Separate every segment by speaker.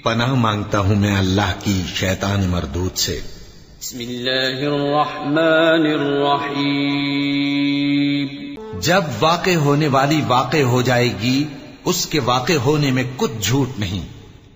Speaker 1: पनाह मांगता हूं मैं अल्लाह की शैतान मरदूद से। बिस्मिल्लाहिर्रहमानिर्रहीम। जब वाक़े होने वाली वाक़े हो जाएगी, उसके वाक़े होने में कुछ झूठ नहीं।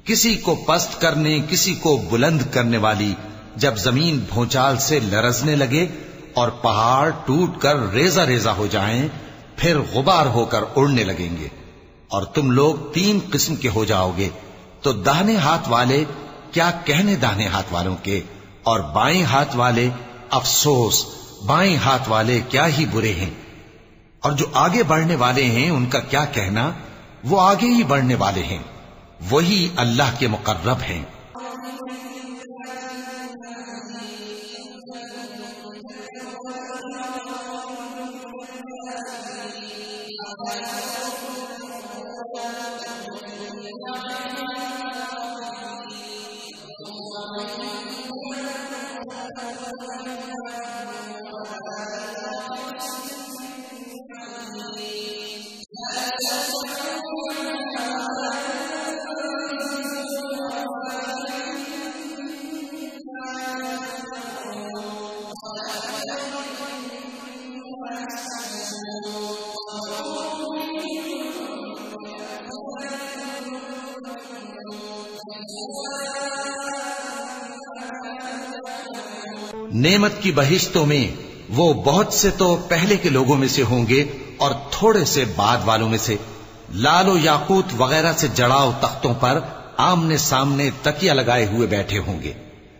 Speaker 1: किसी को पस्त करने, किसी को बुलंद करने वाली जब जमीन भूचाल से लरजने लगे और पहाड़ टूटकर रेजा रेजा हो जाएं, फिर गुबार होकर उड़ने लगेंगे और तुम लोग 3 किस्म के हो जाओगे। तो दाहिने हाथ वाले क्या कहने दाहिने हाथ वालों के, और बाएं हाथ वाले अफसोस बाएं हाथ वाले क्या ही बुरे हैं। और जो आगे बढ़ने वाले हैं उनका क्या कहना, वो आगे ही बढ़ने वाले हैं, वही अल्लाह के मुकर्रब हैं। नेमत की बहिश्तों में वो बहुत से तो पहले के लोगों में से होंगे और थोड़े से बाद वालों में से। लालो याकूत वगैरह से जड़ाव तख्तों पर आमने सामने तकिया लगाए हुए बैठे होंगे।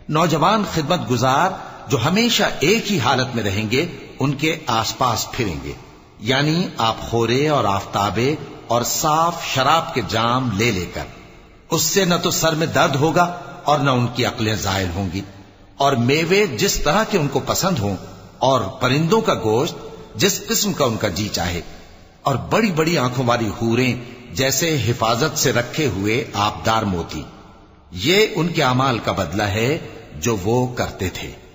Speaker 1: नौजवान खिदमत गुजार जो हमेशा एक ही हालत में रहेंगे, उनके आसपास फिरेंगे, यानी आबखोरे और आफताबे और साफ शराब के जाम ले लेकर। उससे न तो सर में दर्द होगा और न उनकी अक्लें जायल होंगी। और मेवे जिस तरह के उनको पसंद हों, और परिंदों का गोश्त जिस किस्म का उनका जी चाहे, और बड़ी बड़ी आंखों वाली हूरें जैसे हिफाजत से रखे हुए आबदार मोती। ये उनके अमाल का बदला है जो वो करते थे।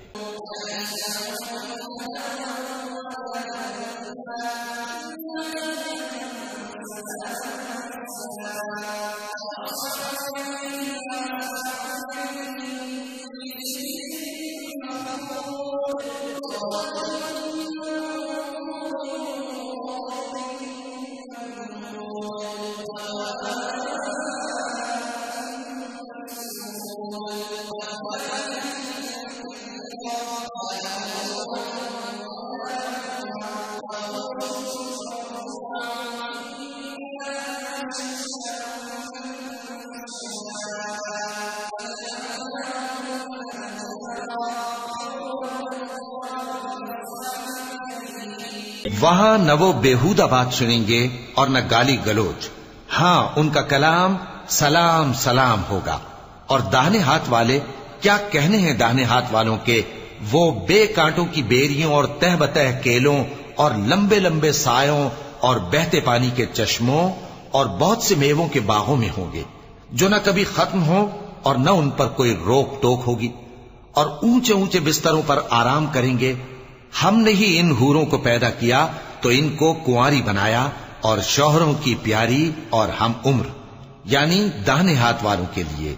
Speaker 1: वहां न वो बेहुदा बात सुनेंगे और न गाली गलोच। हां, उनका कलाम सलाम सलाम होगा। और दाहिने हाथ वाले क्या कहने हैं दाहिने हाथ वालों के, वो बेकांटों की बेरियों और तह बतह केलों और लंबे लंबे सायों और बहते पानी के चश्मों और बहुत से मेवों के बागों में होंगे, जो न कभी खत्म हो और न उन पर कोई रोक टोक होगी। और ऊंचे ऊंचे बिस्तरों पर आराम करेंगे। हमने ही इन हूरों को पैदा किया तो इनको कुंवारी बनाया, और शौहरों की प्यारी और हम उम्र, यानी दाहिने हाथ वालों के लिए।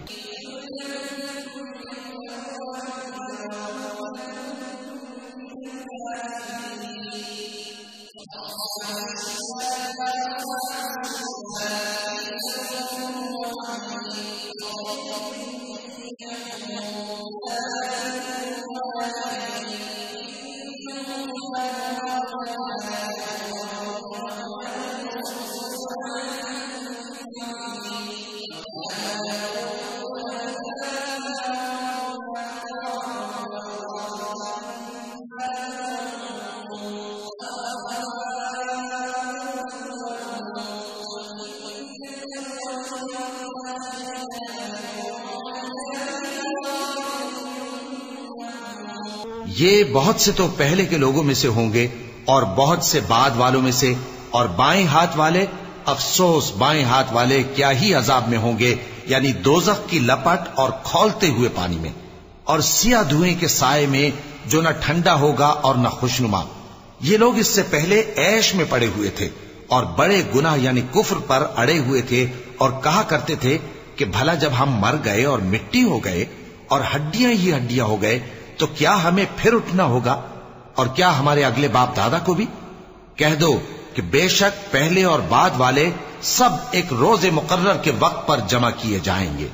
Speaker 1: ये बहुत से तो पहले के लोगों में से होंगे और बहुत से बाद वालों में से, और बाएं हाथ वाले, अफसोस बाएं हाथ वाले क्या ही अजाब में होंगे, यानी दोजख की लपट और खौलते हुए पानी में, और सिया धुएं के साए में जो न ठंडा होगा और न खुशनुमा। ये लोग इससे पहले ऐश में पड़े हुए थे और बड़े गुनाह यानी कुफ्र पर अड़े हुए थे, और कहा करते थे कि भला जब हम मर गए और मिट्टी हो गए और हड्डियां ही हड्डियां हो गए तो क्या हमें फिर उठना होगा, और क्या हमारे अगले बाप दादा को भी? कह दो कि बेशक पहले और बाद वाले सब एक रोजे मुकर्रर के वक्त पर जमा किए जाएंगे।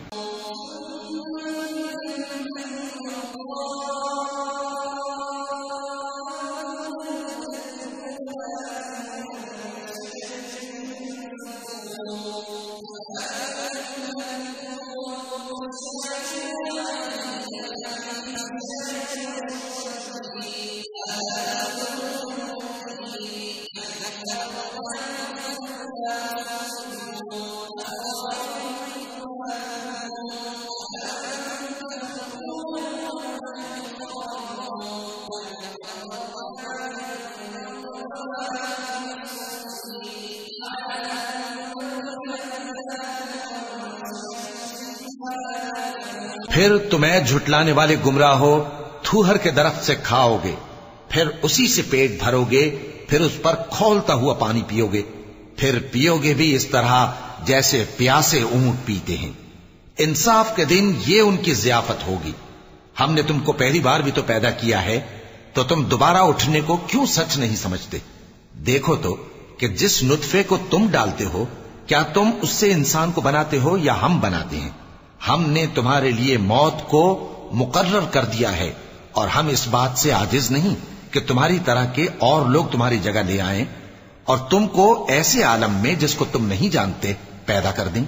Speaker 1: फिर तुम्हें झुटलाने वाले गुमराह हो थूहर के दरख्त से खाओगे, फिर उसी से पेट भरोगे, फिर उस पर खौलता हुआ पानी पियोगे, फिर पियोगे भी इस तरह जैसे प्यासे ऊंट पीते हैं। इंसाफ के दिन ये उनकी ज़ियाफत होगी। हमने तुमको पहली बार भी तो पैदा किया है, तो तुम दोबारा उठने को क्यों सच नहीं समझते? देखो तो कि जिस नुत्फे को तुम डालते हो, क्या तुम उससे इंसान को बनाते हो या हम बनाते हैं? हमने तुम्हारे लिए मौत को मुकर्रर कर दिया है, और हम इस बात से आजिज नहीं कि तुम्हारी तरह के और लोग तुम्हारी जगह ले आएं और तुमको ऐसे आलम में जिसको तुम नहीं जानते पैदा कर दें।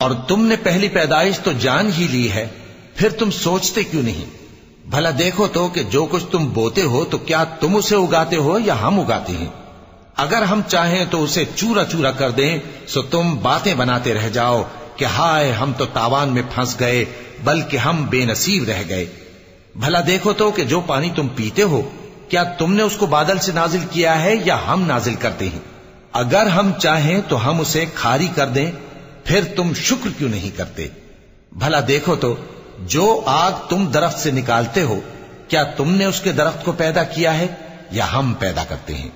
Speaker 1: और तुमने पहली पैदाइश तो जान ही ली है, फिर तुम सोचते क्यों नहीं? भला देखो तो कि जो कुछ तुम बोते हो तो क्या तुम उसे उगाते हो या हम उगाते हैं? अगर हम चाहें तो उसे चूरा चूरा कर दें, सो तुम बातें बनाते रह जाओ कि हाय हम तो तावान में फंस गए, बल्कि हम बेनसीब रह गए। भला देखो तो कि जो पानी तुम पीते हो, क्या तुमने उसको बादल से नाजिल किया है या हम नाजिल करते हैं? अगर हम चाहें तो हम उसे खारी कर दें, फिर तुम शुक्र क्यों नहीं करते? भला देखो तो जो आग तुम दरख्त से निकालते हो, क्या तुमने उसके दरख्त को पैदा किया है या हम पैदा करते हैं?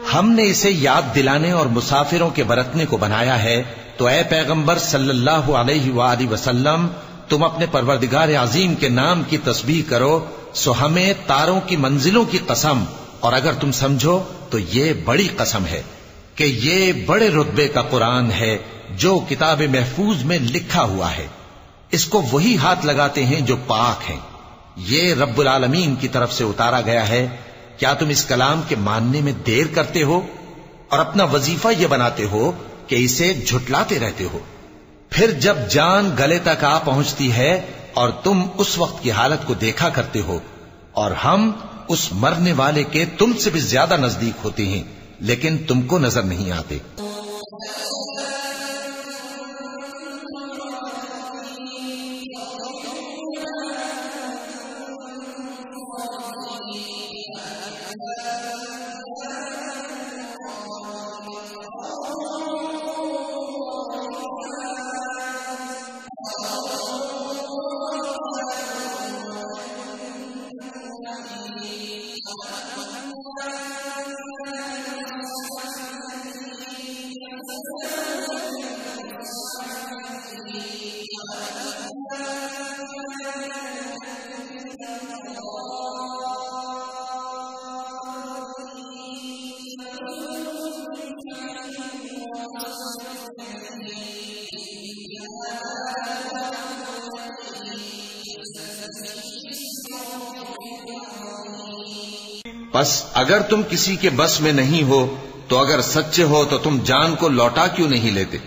Speaker 1: हमने इसे याद दिलाने और मुसाफिरों के बरतने को बनाया है, तो ए पैगंबर सल्लल्लाहु अलैहि वसल्लम, तुम अपने परवरदिगार अजीम के नाम की तस्बीह करो, सो हमें तारों की मंजिलों की कसम, और अगर तुम समझो तो ये बड़ी कसम है कि ये बड़े रुतबे का कुरान है जो किताब महफूज में लिखा हुआ है। इसको वही हाथ लगाते हैं जो पाक हैं। ये रब्बुल आलमीन की तरफ से उतारा गया है। क्या तुम इस कलाम के मानने में देर करते हो और अपना वजीफा यह बनाते हो कि इसे झुटलाते रहते हो? फिर जब जान गले तक आ पहुंचती है और तुम उस वक्त की हालत को देखा करते हो, और हम उस मरने वाले के तुमसे भी ज्यादा नजदीक होते हैं, लेकिन तुमको नजर नहीं आते। बस अगर तुम किसी के बस में नहीं हो तो अगर सच्चे हो तो तुम जान को लौटा क्यों नहीं लेते?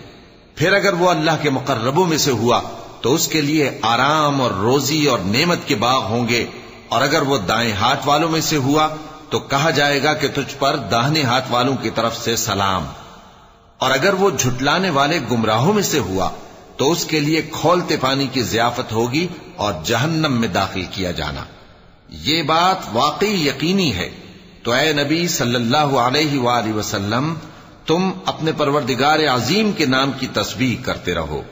Speaker 1: फिर अगर वो अल्लाह के मुकर्रबों में से हुआ तो उसके लिए आराम और रोजी और नेमत के बाग होंगे, और अगर वो दाएं हाथ वालों में से हुआ तो कहा जाएगा कि तुझ पर दाहिने हाथ वालों की तरफ से सलाम। और अगर वो झुटलाने वाले गुमराहों में से हुआ तो उसके लिए खौलते पानी की ज़ियाफत होगी और जहन्नम में दाखिल किया जाना। ये बात वाकई यकीनी है। तो ऐ नबी सल्लल्लाहु अलैहि वसल्लम, तुम अपने परवरदिगार अजीम के नाम की तस्बीह करते रहो।